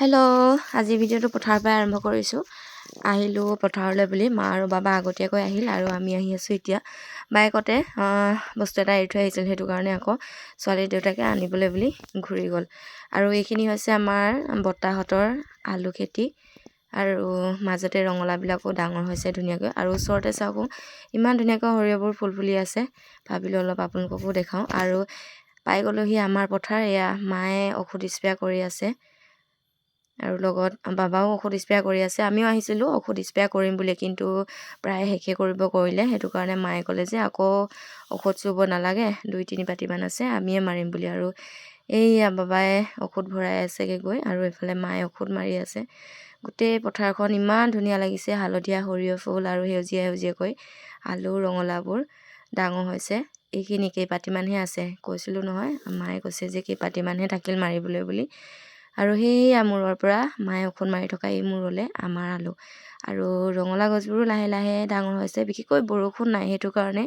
Hello', আজি ভিডিঅ'টো পথাৰৰ পৰা আৰম্ভ কৰিছোঁ। আহিলোঁ পথাৰলৈ বুলি মা আৰু বাবা আগতীয়াকৈ আহিল আৰু আমি আহি আছোঁ এতিয়া বাইকতে। বস্তু এটা এৰি থৈ আহিছিল, সেইটো কাৰণে আকৌ ছোৱালী দেউতাকে আনিবলৈ বুলি ঘূৰি গ'ল। আৰু এইখিনি হৈছে আমাৰ বৰ্তাহঁতৰ আলু খেতি, আৰু মাজতে ৰঙালাওবিলাকো ডাঙৰ হৈছে ধুনীয়াকৈ। আৰু ওচৰতে চাওক ইমান ধুনীয়াকৈ সৰিয়হবোৰ ফুল ফুলি আছে। ভাবিলোঁ অলপ আপোনালোককো দেখাওঁ। আৰু পাই গ'লোহি আমাৰ পথাৰ। এয়া মায়ে ঔষধ স্প্ৰে কৰি আছে আৰু লগত বাবাও ঔষধ স্প্ৰে কৰি আছে। আমিও আহিছিলোঁ ঔষধ স্প্ৰে কৰিম বুলি, কিন্তু প্ৰায় শেষে কৰিলে। সেইটো কাৰণে মায়ে ক'লে যে আকৌ ঔষধ চুব নালাগে, 2-3 বাতিমান আছে, আমিয়ে মাৰিম বুলি। আৰু এইয়া বাবাই ঔষধ ভৰাই আছেগৈ গৈ, আৰু এইফালে মায়ে ঔষধ মাৰি আছে। গোটেই পথাৰখন ইমান ধুনীয়া লাগিছে, হালধীয়া সৰিয়হ ফুল আৰু সেউজীয়াকৈ আলু ৰঙালাওবোৰ ডাঙৰ হৈছে। এইখিনি কেইপাতিমানহে আছে, কৈছিলোঁ নহয়, মায়ে কৈছে যে কেইপাতিমানহে থাকিল মাৰিবলৈ বুলি। আৰু সেইয়া মূৰৰ পৰা মায়ে ঔষধ মাৰি থকা এই মূৰলৈ আমাৰ আলু। আৰু ৰঙালাও গছবোৰো লাহে লাহে ডাঙৰ হৈছে, বিশেষকৈ বৰষুণ নাই, সেইটো কাৰণে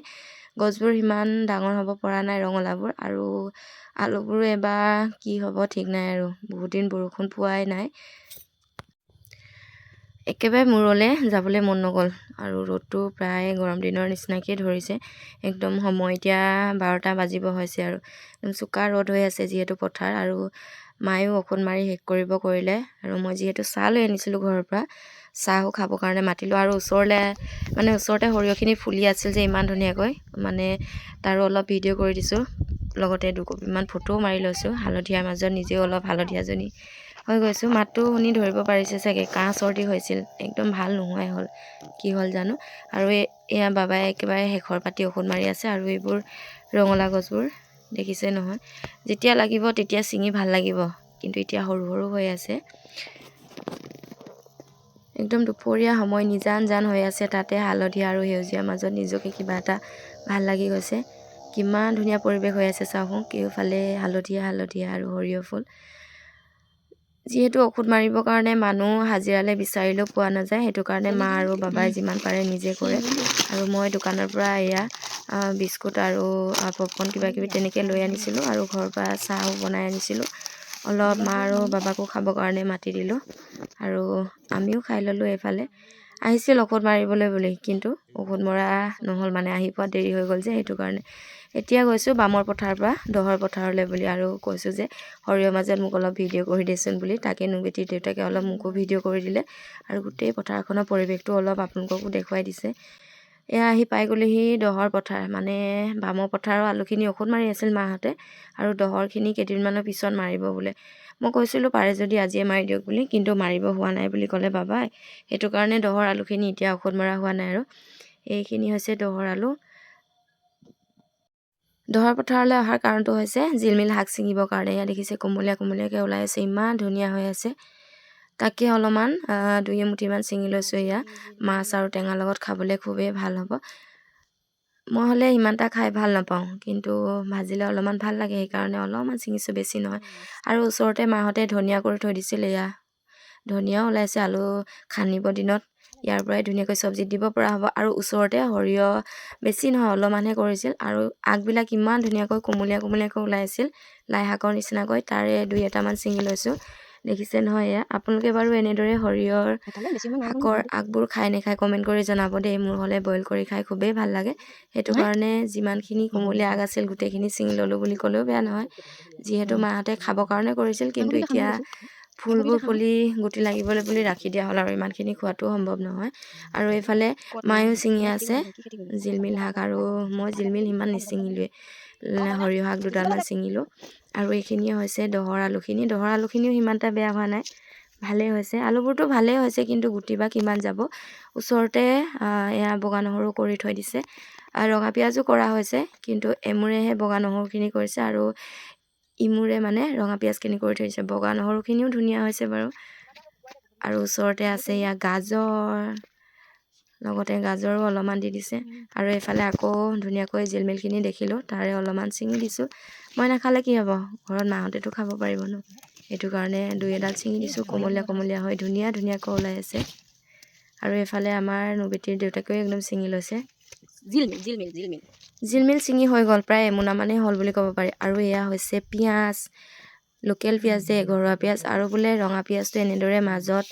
গছবোৰ সিমান ডাঙৰ হ'ব পৰা নাই ৰঙালাওবোৰ। আৰু আলুবোৰো এবাৰ কি হ'ব ঠিক নাই, আৰু বহুত দিন বৰষুণ পোৱাই নাই। একেবাৰে মূৰলৈ যাবলৈ মন নগ'ল, আৰু ৰ'দটো প্ৰায় গৰম দিনৰ নিচিনাকৈ ধৰিছে। একদম সময় এতিয়া 12টা বাজিব হৈছে, আৰু একদম চোকা ৰ'দ হৈ আছে যিহেতু পথাৰ। আৰু মায়েও ঔষধ মাৰি শেষ কৰিলে। আৰু মই যিহেতু চাহ লৈ আনিছিলোঁ ঘৰৰ পৰা, চাহো খাবৰ কাৰণে মাতিলোঁ। আৰু ওচৰতে সৰিয়হখিনি ফুলি আছিল যে ইমান ধুনীয়াকৈ, মানে তাৰো অলপ ভিডিঅ' কৰি দিছোঁ, লগতে দুকপিমান ফটোও মাৰি লৈছোঁ। হালধীয়াৰ মাজত নিজেও অলপ হালধীয়াজনী হৈ গৈছোঁ। মাতটো শুনি ধৰিব পাৰিছে চাগে, কাহ চৰ্দি হৈছিল, একদম ভাল নোহোৱাই হ'ল, কি হ'ল জানো। আৰু এয়া বাবাই একেবাৰে শেষৰ পাতি ঔষধ মাৰি আছে। আৰু এইবোৰ ৰঙালাও গছবোৰ দেখিছে নহয়, যেতিয়া লাগিব তেতিয়া ছিঙি ভাল লাগিব, কিন্তু এতিয়া সৰু সৰু হৈ আছে। একদম দুপৰীয়া সময় নিজান হৈ আছে, তাতে হালধীয়া আৰু সেউজীয়াৰ মাজত নিজকে কিবা এটা ভাল লাগি গৈছে। কিমান ধুনীয়া পৰিৱেশ হৈ আছে চাওকচোন, কেউফালে হালধীয়া আৰু সৰিয়হ ফুল। যিহেতু ঔষধ মাৰিবৰ কাৰণে মানুহ হাজিৰালৈ বিচাৰিলেও পোৱা নাযায়, সেইটো কাৰণে মা আৰু বাবাই যিমান পাৰে নিজে কৰে। আৰু মই দোকানৰ পৰা এয়া বিস্কুট আৰু পপকৰ্ণ কিবাকিবি তেনেকৈ লৈ আনিছিলোঁ, আৰু ঘৰৰ পৰা চাহো বনাই আনিছিলোঁ। অলপ মা আৰু বাবাকো খাবৰ কাৰণে মাতি দিলোঁ, আৰু আমিও খাই ল'লোঁ। এইফালে আহিছিল ঔষধ মাৰিবলৈ বুলি, কিন্তু ঔষধ মৰা নহ'ল, মানে আহি পোৱা দেৰি হৈ গ'ল যে, সেইটো কাৰণে। এতিয়া গৈছোঁ বামৰ পথাৰৰ পৰা দহৰ পথাৰলৈ বুলি, আৰু কৈছোঁ যে সৰিয়হৰ মাজত মোক অলপ ভিডিঅ' কৰি দেচোন বুলি। তাকে নবেটিৰ দেউতাকে অলপ মোকো ভিডিঅ' কৰি দিলে, আৰু গোটেই পথাৰখনৰ পৰিৱেশটো অলপ আপোনালোককো দেখুৱাই দিছে। এয়া আহি পাই গ'লেহি দহৰ পথাৰ, মানে বামৰ পথাৰৰ আলুখিনি ঔষধ মাৰি আছিল মাহঁতে, আৰু দহৰখিনি কেইদিনমানৰ পিছত মাৰিব বোলে। মই কৈছিলোঁ পাৰে যদি আজিয়ে মাৰি দিয়ক বুলি, কিন্তু মাৰিব হোৱা নাই বুলি ক'লে বাবাই। সেইটো কাৰণে দহৰ আলুখিনি এতিয়া ঔষধ মৰা হোৱা নাই। আৰু এইখিনি হৈছে দহৰ আলু। দহৰ পথাৰলৈ অহাৰ কাৰণটো হৈছে জিলমিল শাক ছিঙিবৰ কাৰণে। এয়া দেখিছে কোমলীয়াকৈ ওলাই আছে, ইমান ধুনীয়া হৈ আছে। তাকে অলপমান 2 মুঠিমান ছিঙি লৈছোঁ। এয়া মাছ আৰু টেঙাৰ লগত খাবলৈ খুবেই ভাল হ'ব। মই হ'লে ইমান এটা খাই ভাল নাপাওঁ, কিন্তু ভাজিলে অলপমান ভাল লাগে, সেইকাৰণে অলপমান ছিঙিছোঁ, বেছি নহয়। আৰু ওচৰতে মাহঁতে ধনিয়া কৰি থৈ দিছিল, এয়া ধনিয়াও ওলাইছে। আলু খান্দিব দিনত ইয়াৰ পৰাই ধুনীয়াকৈ চব্জিত দিব পৰা হ'ব। আৰু ওচৰতে সৰিয়হ বেছি নহয় অলপমানহে কৰিছিল, আৰু আগবিলাক ইমান ধুনীয়াকৈ কোমলীয়াকৈ ওলাইছিল, লাই শাকৰ নিচিনাকৈ। তাৰে 2-এটামান ছিঙি লৈছোঁ, দেখিছে নহয়। এয়া আপোনালোকে বাৰু এনেদৰে সৰিয়হৰ শাকৰ আগবোৰ খাই নেখায় কমেণ্ট কৰি জনাব দেই। মোৰ হ'লে বইল কৰি খাই খুবেই ভাল লাগে, সেইটো কাৰণে যিমানখিনি কোমলীয়া আগ আছিল গোটেইখিনি ছিঙি ল'লোঁ বুলি ক'লেও বেয়া নহয়, যিহেতু মাহঁতে খাবৰ কাৰণে কৰিছিল। কিন্তু এতিয়া ফুলবোৰ ফুলি গুটি লাগিবলৈ বুলি ৰাখি দিয়া হ'ল, আৰু ইমানখিনি খোৱাটো সম্ভৱ নহয়। আৰু এইফালে মায়েও ছিঙি আছে জিলমিল শাক, আৰু মই জিলমিল সিমান নিছিঙিলোৱে, সৰিয়হ শাক 2ডালমান ছিঙিলোঁ। আৰু এইখিনিয়ে হৈছে দহৰ আলুখিনিও সিমান এটা বেয়া হোৱা নাই, ভালেই হৈছে। আলুবোৰতো ভালেই হৈছে, কিন্তু গুটি বা কিমান যাব। ওচৰতে এয়া বগা নহৰু কৰি থৈ দিছে, ৰঙা পিঁয়াজো কৰা হৈছে, কিন্তু এমূৰেহে বগা নহৰুখিনি কৰিছে, আৰু ইমূৰে মানে ৰঙা পিঁয়াজখিনি কৰি থৈ দিছে। বগা নহৰুখিনিও ধুনীয়া হৈছে বাৰু। আৰু ওচৰতে আছে এয়া গাজৰ, লগতে গাজৰো অলপমান দি দিছে। আৰু এইফালে আকৌ ধুনীয়াকৈ জিলমিলখিনি দেখিলোঁ, তাৰে অলপমান ছিঙি দিছোঁ। মই নাখালে কি হ'ব, ঘৰত মাহঁতেতো খাব পাৰিব ন, সেইটো কাৰণে 2-এডাল ছিঙি দিছোঁ। কোমলীয়া হৈ ধুনীয়াকৈ ওলাই আছে। আৰু এইফালে আমাৰ নবেটিৰ দেউতাকেও একদম ছিঙি লৈছে, জিলমিল ছিঙি হৈ গ'ল, প্ৰায় এমোনামানেই হ'ল বুলি ক'ব পাৰি। আৰু এয়া হৈছে পিঁয়াজ, লোকেল পিঁয়াজ যে ঘৰুৱা পিঁয়াজ আৰু বোলে ৰঙা পিঁয়াজটো এনেদৰে মাজত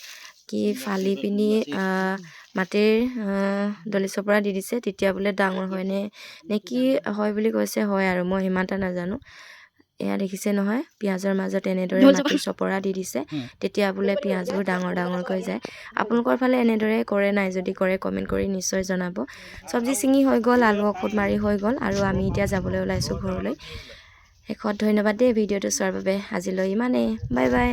কি ফালি পিনি মাটিৰ দলিচৰ পৰা দি দিছে তেতিয়া বোলে ডাঙৰ হয় নে কি হয় বুলি কৈছে হয় আৰু মই সিমান এটা নাজানো এয়া দেখিছে নহয় পিঁয়াজৰ মাজত এনেদৰে মাটিৰ চপৰা দি দিছে তেতিয়া বোলে পিঁয়াজবোৰ ডাঙৰকৈ যায় আপোনালোকৰ ফালে এনেদৰে কৰে নাই যদি কৰে কমেণ্ট কৰি নিশ্চয় জনাব চব্জি ছিঙি হৈ গ'ল আলু ঔষধ মাৰি হৈ গ'ল আৰু আমি এতিয়া যাবলৈ ওলাইছোঁ ঘৰলৈ শেষত ধন্যবাদ দেই ভিডিঅ'টো চোৱাৰ বাবে আজিলৈ ইমানেই বাই বাই